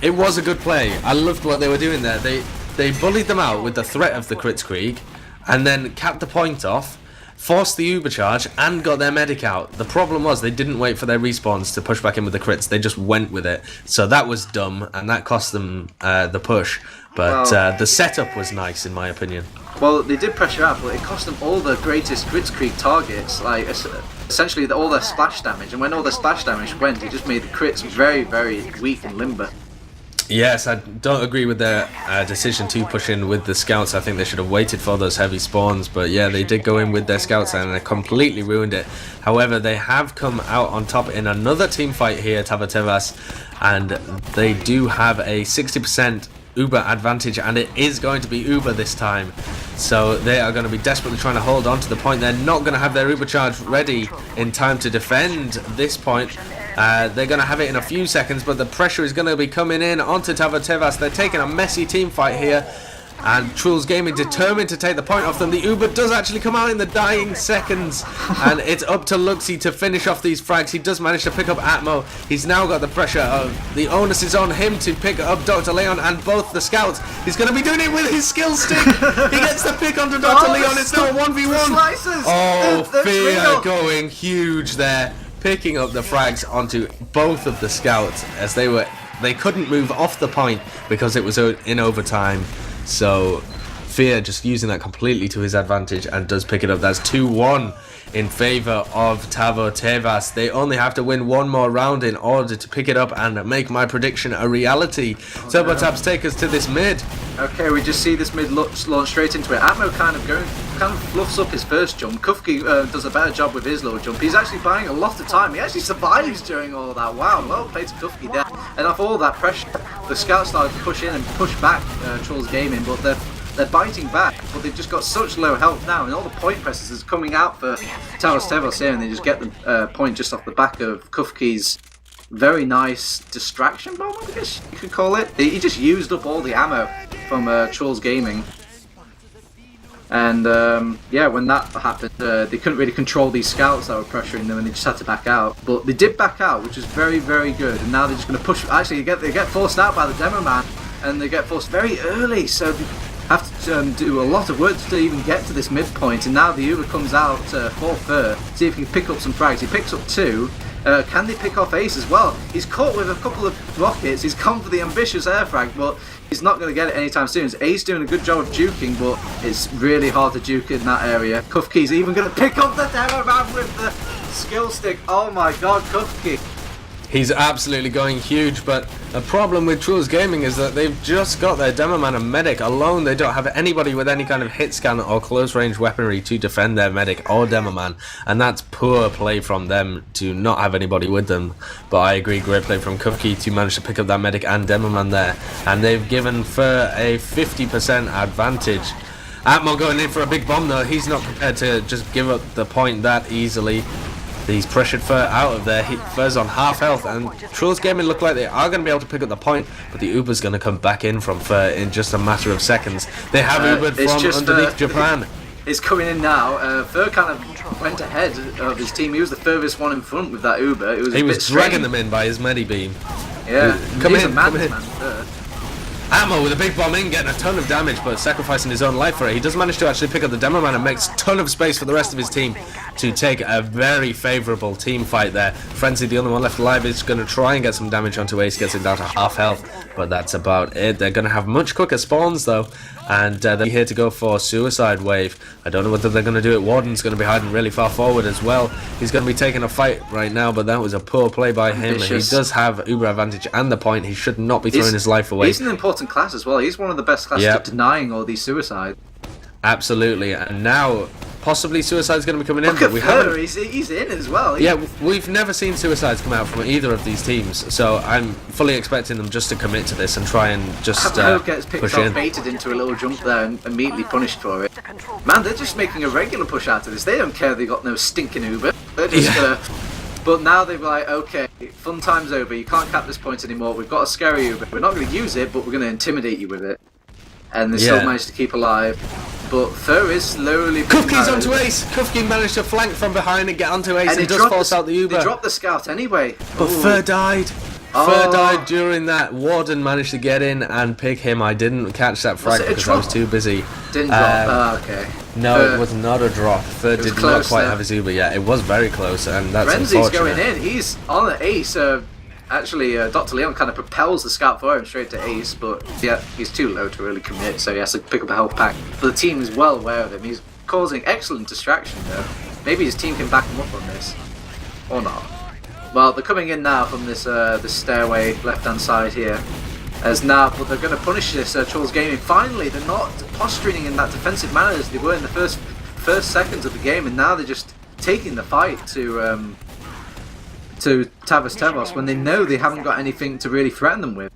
It was a good play. I loved what they were doing there. They bullied them out with the threat of the crits creek, and then capped the point off, forced the Uber charge, and got their medic out. The problem was they didn't wait for their respawns to push back in with the crits. They just went with it. So that was dumb, and that cost them the push. But the setup was nice, in my opinion. Well, they did pressure out, but it cost them all the greatest crits creek targets. Like, essentially all their splash damage. And when all their splash damage went, it just made the crits very, very weak and limber. Yes, I don't agree with their decision to push in with the scouts. I think they should have waited for those heavy spawns, but yeah, they did go in with their scouts and they completely ruined it. However, they have come out on top in another team fight here, tëvas, and they do have a 60% Uber advantage, and it is going to be Uber this time. So they are going to be desperately trying to hold on to the point. They're not going to have their Uber charge ready in time to defend this point. They're going to have it in a few seconds, but the pressure is going to be coming in onto tëvas. They're taking a messy team fight here, and Truls Gaming determined to take the point off them. The Uber does actually come out in the dying seconds, and it's up to Luxy to finish off these frags. He does manage to pick up Atmo. He's now got the pressure of the onus is on him to pick up Dr. Leon and both the scouts. He's going to be doing it with his skill stick. He gets the pick onto Dr. Leon. It's now 1v1. Oh, Fear going huge there, picking up the frags onto both of the scouts as they couldn't move off the point because it was in overtime. So Fear just using that completely to his advantage and does pick it up. That's 2-1 in favor of tëvas. They only have to win one more round in order to pick it up and make my prediction a reality. TurboTabs take us to this mid. Okay, we just see this mid launch straight into it. Atmo kind of fluffs up his first jump. Kufki does a better job with his little jump. He's actually buying a lot of time. He actually survives during all that. Wow, well played to Kufki there. And off all that pressure, the scouts started to push in and push back Truls Gaming, but they're biting back, but they've just got such low health now, and all the point presses is coming out for tëvas here, and they just get the point just off the back of Kufki's very nice distraction bomb, I guess you could call it. He just used up all the ammo from Truls Gaming. And yeah, when that happened, they couldn't really control these scouts that were pressuring them, and they just had to back out. But they did back out, which is very, very good. And now they're just going to push. Actually, they get forced out by the demo man, and they get forced very early. So they have to do a lot of work to even get to this midpoint. And now the Uber comes out for Fur, see if he can pick up some frags. He picks up 2. Can they pick off Ace as well? He's caught with a couple of rockets. He's come for the ambitious air frag, but he's not going to get it anytime soon. Ace doing a good job of juking, but it's really hard to juke in that area. Kufki's even going to pick up the demo man with the skill stick. Oh my god, Kufki. He's absolutely going huge, but the problem with Truls Gaming is that they've just got their demo man and medic alone. They don't have anybody with any kind of hit scan or close range weaponry to defend their medic or demo man, and that's poor play from them to not have anybody with them. But I agree, great play from Kufki to manage to pick up that medic and demo man there, and they've given Fur a 50% advantage. Atmo going in for a big bomb though. He's not prepared to just give up the point that easily. He's pressured Fur out of there. Fur's on half health, and Truls Gaming look like they are going to be able to pick up the point, but the Uber's going to come back in from Fur in just a matter of seconds. They have Ubered from underneath Japan. It's coming in now. Fur kind of went ahead of his team. He was the furthest one in front with that Uber. He was dragging them in by his medi beam. Yeah, He's a man. Atmo with a big bomb in, getting a ton of damage, but sacrificing his own life for it. He does manage to actually pick up the demo man and makes a ton of space for the rest of his team to take a very favourable team fight there. Frenzy, the only one left alive, is going to try and get some damage onto Ace, gets him down to half health, but that's about it. They're going to have much quicker spawns though, and they're here to go for Suicide Wave. I don't know whether they're going to do it. Warden's going to be hiding really far forward as well. He's going to be taking a fight right now, but that was a poor play by him. He does have Uber advantage and the point. He should not be throwing his life away. He's an important class as well. He's one of the best classes at denying all these suicides. Absolutely, and now possibly Suicide's going to be coming in. But we haven't. He's in as well. Yeah, we've never seen Suicides come out from either of these teams, so I'm fully expecting them just to commit to this and try and just gets picked up, baited into a little jump there and immediately punished for it. Man, they're just making a regular push out of this. They don't care they got no stinking Uber. They're just But now they're like, okay, fun time's over. You can't cap this point anymore. We've got a scary Uber. We're not going to use it, but we're going to intimidate you with it. And they still managed to keep alive. But Fur is slowly... Kufki's onto Ace! Kufki managed to flank from behind and get onto Ace and does force out the Uber. They dropped the scout anyway. But Fur died. Fur died during that. Warden managed to get in and pick him. I didn't catch that frag because I was too busy. Didn't drop. Okay. No, it was not a drop. Fur did not quite have his Uber. Yeah, it was very close, and that's Frenzy's going in. He's on the Ace. Actually, Dr. Leon kind of propels the scout for him straight to Ace, but yeah, he's too low to really commit, so he has to pick up a health pack. But the team is well aware of him. He's causing excellent distraction, though. Maybe his team can back him up on this. Or not. Well, they're coming in now from this stairway left-hand side here. But they're going to punish this Truls Gaming. Finally, they're not posturing in that defensive manner as they were in the first seconds of the game, and now they're just taking the fight to Tavos when they know they haven't got anything to really threaten them with.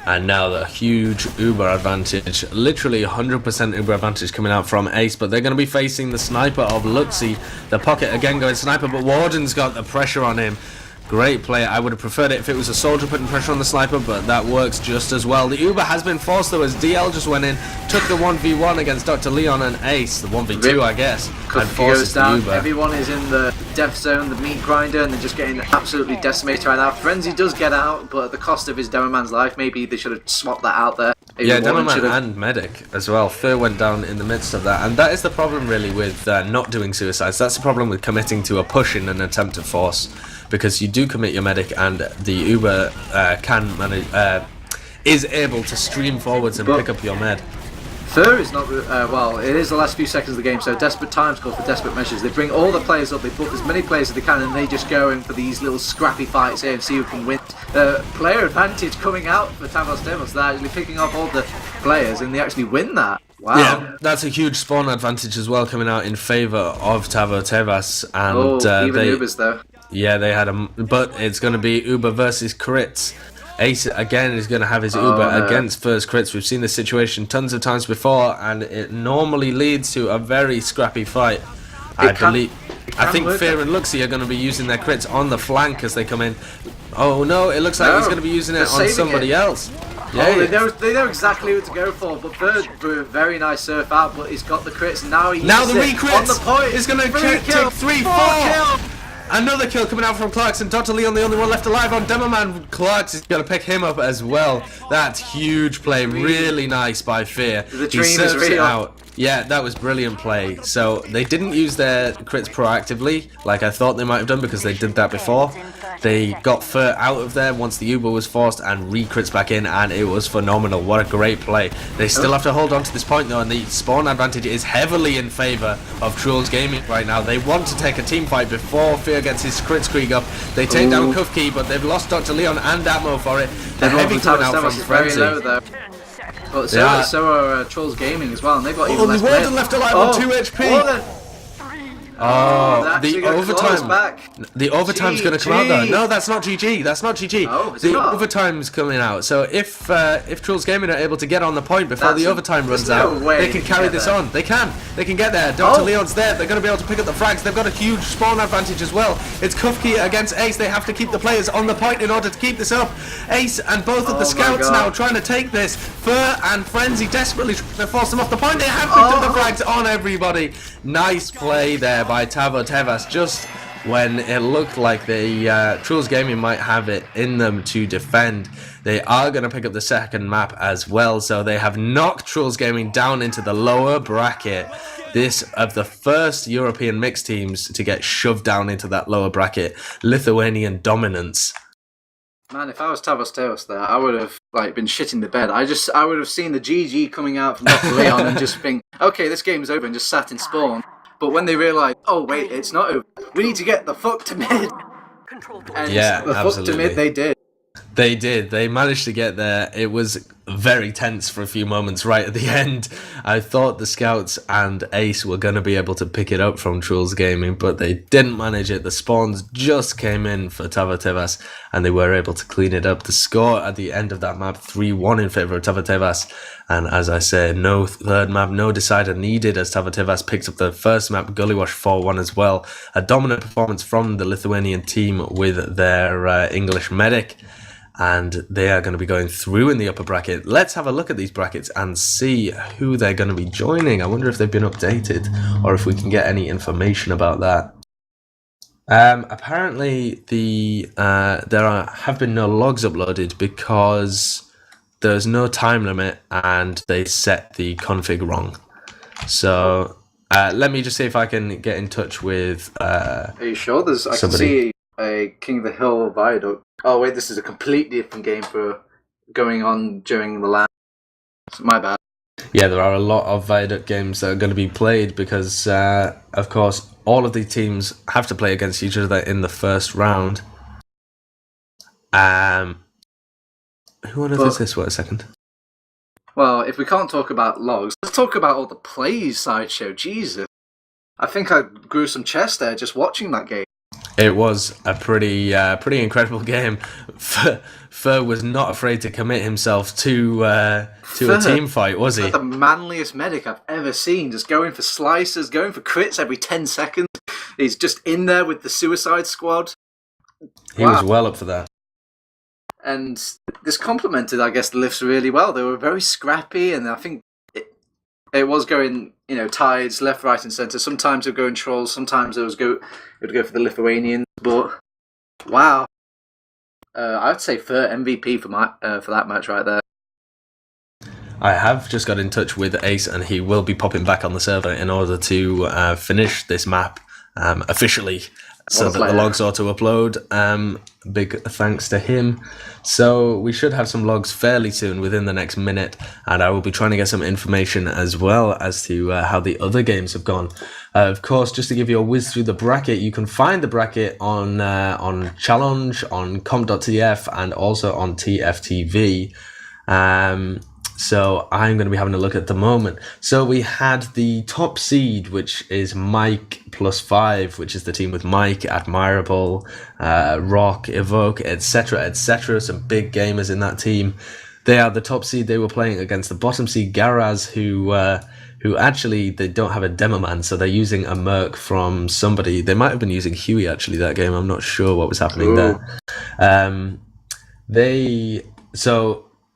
And now the huge Uber advantage, literally 100% Uber advantage coming out from Ace, but they're going to be facing the sniper of Luxy. The pocket again going sniper, but Warden's got the pressure on him. Great play. I would have preferred it if it was a soldier putting pressure on the sniper, but that works just as well. The Uber has been forced though as DL just went in, took the 1v1 against Dr. Leon and Ace, the 1v2 I guess, and forces the Uber. Everyone is in the death zone, the meat grinder, and they're just getting absolutely decimated right now. Frenzy does get out, but at the cost of his demo man's life. Maybe they should have swapped that out there. Yeah, demo man and medic as well. Fur went down in the midst of that, and that is the problem really with not doing suicides. That's the problem with committing to a push in an attempt to force. Because you do commit your medic, and the Uber is able to stream forwards and pick up your med. Fur is not well. It is the last few seconds of the game, so desperate times call for desperate measures. They bring all the players up, they book as many players as they can, and they just go in for these little scrappy fights here and see who can win. Player advantage coming out for Tavos Demos. They're actually picking up all the players, and they actually win that. Wow. Yeah, that's a huge spawn advantage as well coming out in favour of TurboTabs, and even Ubers though. Yeah, they had but it's going to be Uber versus crits. Ace again is going to have his Uber against first crits. We've seen this situation tons of times before, and it normally leads to a very scrappy fight. I think Fear and Luxy are going to be using their crits on the flank as they come in. Oh no, it looks like he's going to be using it on somebody else. They know exactly what to go for, but Bird threw a very nice surf out, but he's got the crits, and now the re-crits on the point. is going to take 3-4. Another kill coming out from Clarkson. Dr. Leon, the only one left alive on Demoman. Clarkson is going to pick him up as well. That's huge play. Really nice by Fear. He surfs it out. Yeah, that was brilliant play. So they didn't use their crits proactively, like I thought they might have done, because they did that before. They got Fur out of there once the Uber was forced and re-crits back in, and it was phenomenal. What a great play. They still have to hold on to this point though, and the spawn advantage is heavily in favor of Truls Gaming right now. They want to take a team fight before Fear gets his crit streak up. They take down Kufki, but they've lost Dr. Leon and Atmo for it. The heavy coming out from Frenzy. But so are Trolls Gaming as well, and they've got even less Warden left alive on 2 HP. The overtime. The overtime's going to come out though. No, that's not GG. That's not GG. The overtime's coming out. So if Truls Gaming are able to get on the point before the overtime runs out, they can carry this on. They can get there. Dr. Leon's there. They're going to be able to pick up the frags. They've got a huge spawn advantage as well. It's Kufki against Ace. They have to keep the players on the point in order to keep this up. Ace and both of the scouts now trying to take this. Fur and Frenzy desperately trying to force them off the point. They have picked up the frags on everybody. Nice play there by Tavo tëvas, just when it looked like the Truls Gaming might have it in them to defend. They are going to pick up the second map as well, so they have knocked Truls Gaming down into the lower bracket. This of the first European mixed teams to get shoved down into that lower bracket. Lithuanian dominance. Man, if I was Tavo tëvas there, I would have been shitting the bed. I would have seen the GG coming out from Dr. Leon and just think, okay, this game's over, and just sat in spawn. But when they realised, oh wait, it's not over, we need to get the fuck to mid. And the fuck to mid they did. They did. They managed to get there. It was very tense for a few moments right at the end. I thought the Scouts and Ace were going to be able to pick it up from Truls Gaming, but they didn't manage it. The spawns just came in for Tavo tëvas, and they were able to clean it up. The score at the end of that map, 3-1 in favour of Tavo tëvas. And as I said, no third map, no decider needed, as Tavo tëvas picked up the first map, Gullywash 4-1 as well. A dominant performance from the Lithuanian team with their English medic. And they are going to be going through in the upper bracket. Let's have a look at these brackets and see who they're going to be joining. I wonder if they've been updated or if we can get any information about that. Apparently, there have been no logs uploaded because there's no time limit and they set the config wrong. So let me just see if I can get in touch with Are you sure? I can see a King of the Hill Viaduct. Oh wait, this is a completely different game for going on during the LAN. My bad. Yeah, there are a lot of Viaduct games that are going to be played because, of course, all of the teams have to play against each other in the first round. Who on earth is this? Wait a second. Well, if we can't talk about logs, let's talk about all the plays, Sideshow. Jesus. I think I grew some chest there just watching that game. It was a pretty incredible game. Fur was not afraid to commit himself to a team fight, was he? He's the manliest medic I've ever seen. Just going for slices, going for crits every 10 seconds. He's just in there with the Suicide Squad. He was well up for that. And this complemented, I guess, the lifts really well. They were very scrappy, and I think it was going, tides left, right, and centre. Sometimes it would go in Trolls, sometimes it would go for the Lithuanians. But wow, I'd say Fur MVP for that match right there. I have just got in touch with Ace, and he will be popping back on the server in order to finish this map officially, so that the logs auto-upload. Big thanks to him. So we should have some logs fairly soon, within the next minute, and I will be trying to get some information as well as to how the other games have gone. Of course, just to give you a whiz through the bracket, you can find the bracket on Challenge, on comp.tf, and also on TFTV. So I'm going to be having a look at the moment. So we had the top seed, which is Mike +5, which is the team with Mike, Admirable, Rock, Evoke, etc., etc. Some big gamers in that team. They are the top seed. They were playing against the bottom seed, Garaz, who actually, they don't have a demo man, so they're using a Merc from somebody. They might have been using Huey, actually, that game. I'm not sure what was happening there.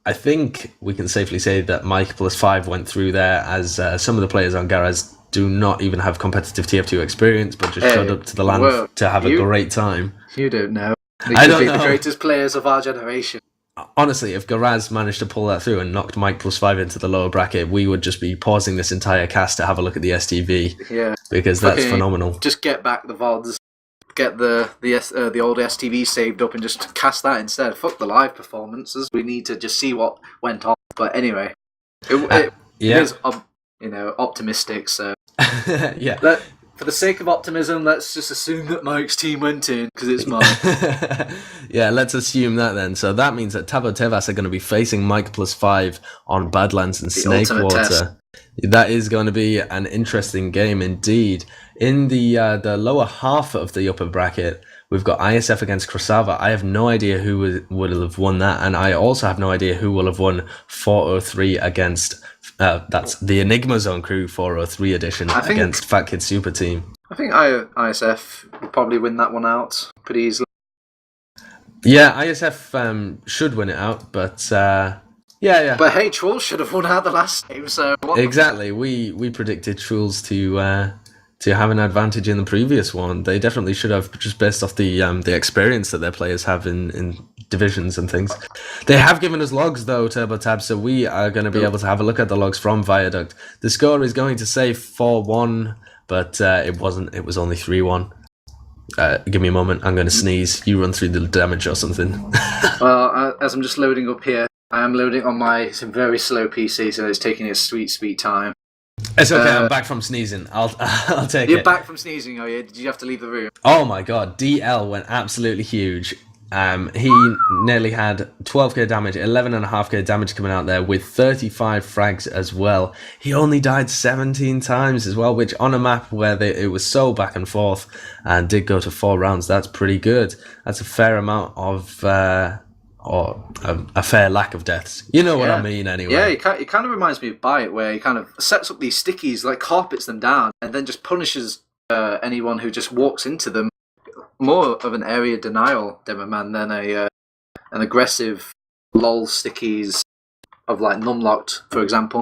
I think we can safely say that Mike plus 5 went through there, as some of the players on Garage do not even have competitive TF2 experience, but just showed up to the LAN to have a great time. You don't know. They I could don't be know. the greatest players of our generation. Honestly, if Garaz managed to pull that through and knocked Mike plus 5 into the lower bracket, we would just be pausing this entire cast to have a look at the STV. Yeah, because that's phenomenal. Just get back the VODs, get the old STV saved up, and just cast that instead. Fuck the live performances. We need to just see what went on. But anyway, it is optimistic. So yeah. For the sake of optimism, let's just assume that Mike's team went in, because it's mine. Yeah, let's assume that then. So that means that Tavo tëvas are going to be facing Mike plus 5 on Badlands and Snakewater. That is going to be an interesting game indeed. In the lower half of the upper bracket, we've got ISF against Krasava. I have no idea who would have won that, and I also have no idea who will have won 403 against... that's the Enigma Zone crew 403 edition against Fat Kid Super Team. I think ISF will probably win that one out pretty easily. Yeah, ISF should win it out, but yeah. But hey, Truls should have won out the last game, so... Exactly, we predicted Truls to have an advantage in the previous one. They definitely should have, just based off the experience that their players have in divisions and things. They have given us logs though, TurboTabs, so we are going to be able to have a look at the logs from Viaduct. The score is going to say 4-1, but it wasn't. It was only 3-1. Give me a moment. I'm going to sneeze. You run through the damage or something. Well, as I'm just loading up here, I am loading on my very slow PC, so it's taking its sweet time. It's okay. I'm back from sneezing. I'll take it. You're back from sneezing, are you? Did you have to leave the room? Oh my god, DL went absolutely huge. He nearly had 12k damage, 11.5k damage coming out there with 35 frags as well. He only died 17 times as well, which on a map where it was so back and forth and did go to 4 rounds, that's pretty good. That's a fair amount of, or a fair lack of deaths. You know what I mean anyway. Yeah, it kind of reminds me of Bite, where he kind of sets up these stickies, like carpets them down, and then just punishes anyone who just walks into them. More of an area denial demo man than an aggressive lol stickies of like Numlocked, for example.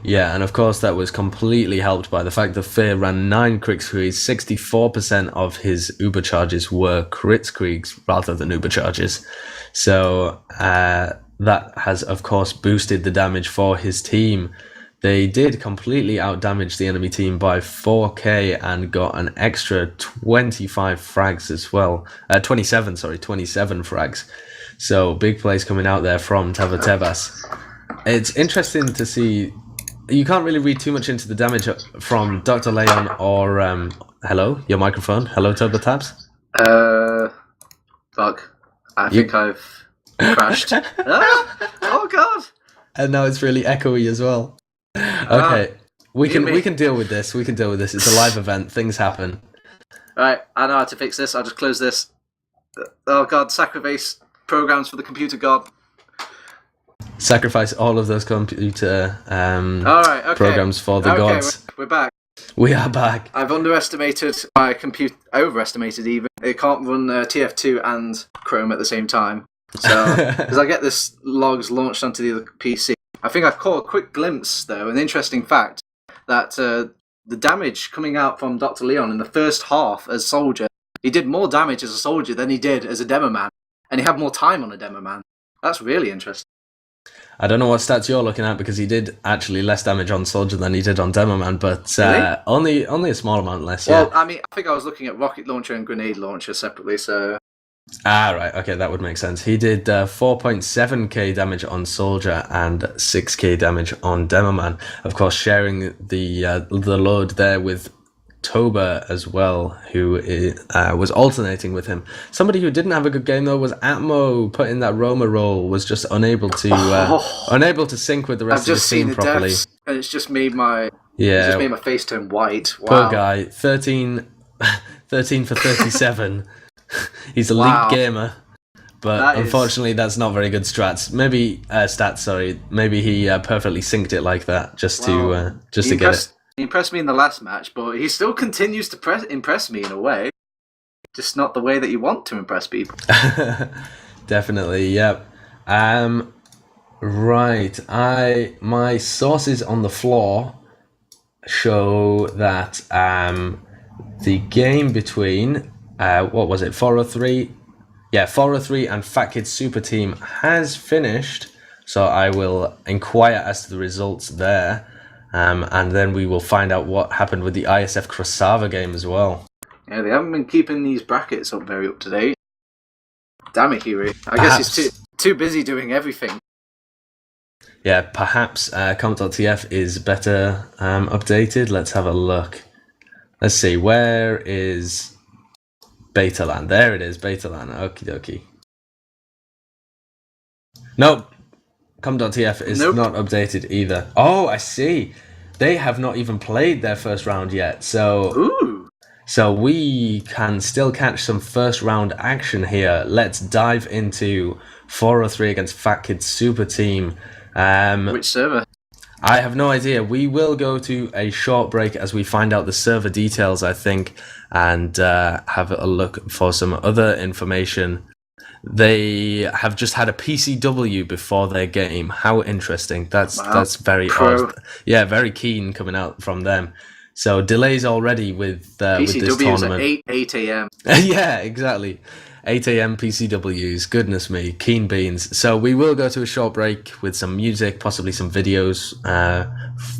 Yeah, and of course that was completely helped by the fact that Fear ran 9 crit creeds. 64% of his Uber charges were crit creeds rather than Uber charges. So that has of course boosted the damage for his team. They did completely outdamage the enemy team by 4k and got an extra 25 frags as well. 27 frags. So big plays coming out there from Tavo tëvas. It's interesting to see. You can't really read too much into the damage from Dr. Leon or hello, your microphone. Hello, TurboTabs. Fuck. I think I've crashed. Oh god. And now it's really echoey as well. Okay, we can deal with this. We can deal with this. It's a live event. Things happen. Right, I know how to fix this. I'll just close this. Oh god, sacrifice programs for the computer god. Sacrifice all of those computer programs for the gods. We're back. We are back. I've underestimated my computer. Overestimated even. It can't run TF2 and Chrome at the same time. So, because I get this logs launched onto the other PC. I think I've caught a quick glimpse, though, an interesting fact, that the damage coming out from Dr. Leon in the first half as Soldier, he did more damage as a Soldier than he did as a Demo Man, and he had more time on a Demo Man. That's really interesting. I don't know what stats you're looking at, because he did actually less damage on Soldier than he did on Demo Man, but really? only a small amount less, Well, I mean, I think I was looking at Rocket Launcher and Grenade Launcher separately, so... Ah, right, okay, that would make sense. He did 4.7k damage on Soldier and 6k damage on Demo Man. Of course, sharing the load there with Toba as well, who was alternating with him. Somebody who didn't have a good game though was Atmo, put in that Roma role, was just unable to sync with the rest of the team properly. Deaths, and it's just made my face turn white. Wow. Poor guy, 13 for 37. He's a league gamer, but unfortunately that's not very good stats. Maybe Maybe he perfectly synced it like that just to get it. He impressed me in the last match, but he still continues to impress me in a way. Just not the way that you want to impress people. Definitely, yep. Right. My sources on the floor show that the game between what was it, 403? Yeah, 403 and Fat Kids Super Team has finished. So I will inquire as to the results there. And then we will find out what happened with the ISF Krasava game as well. Yeah, they haven't been keeping these brackets very up to date. Damn it, Huey. I guess he's too busy doing everything. Yeah, perhaps comp.tf is better updated. Let's have a look. Let's see, where is Beta LAN? There it is, Beta LAN. Okie dokie. Nope. Com.tf is not updated either. Oh, I see. They have not even played their first round yet. So we can still catch some first round action here. Let's dive into 403 against Fat Kids Super Team. Which server? I have no idea. We will go to a short break as we find out the server details, I think, and have a look for some other information. They have just had a PCW before their game. How interesting. That's very odd. Yeah, very keen coming out from them. So delays already with this tournament. PCWs at 8 a.m. Yeah, exactly. 8 a.m. PCWs. Goodness me, keen beans. So we will go to a short break with some music, possibly some videos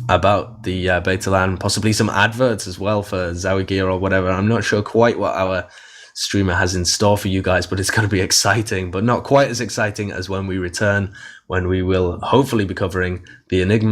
about the Beta LAN, possibly some adverts as well for Zowie Gear or whatever. I'm not sure quite what our streamer has in store for you guys, but it's going to be exciting, but not quite as exciting as when we return, when we will hopefully be covering the Enigma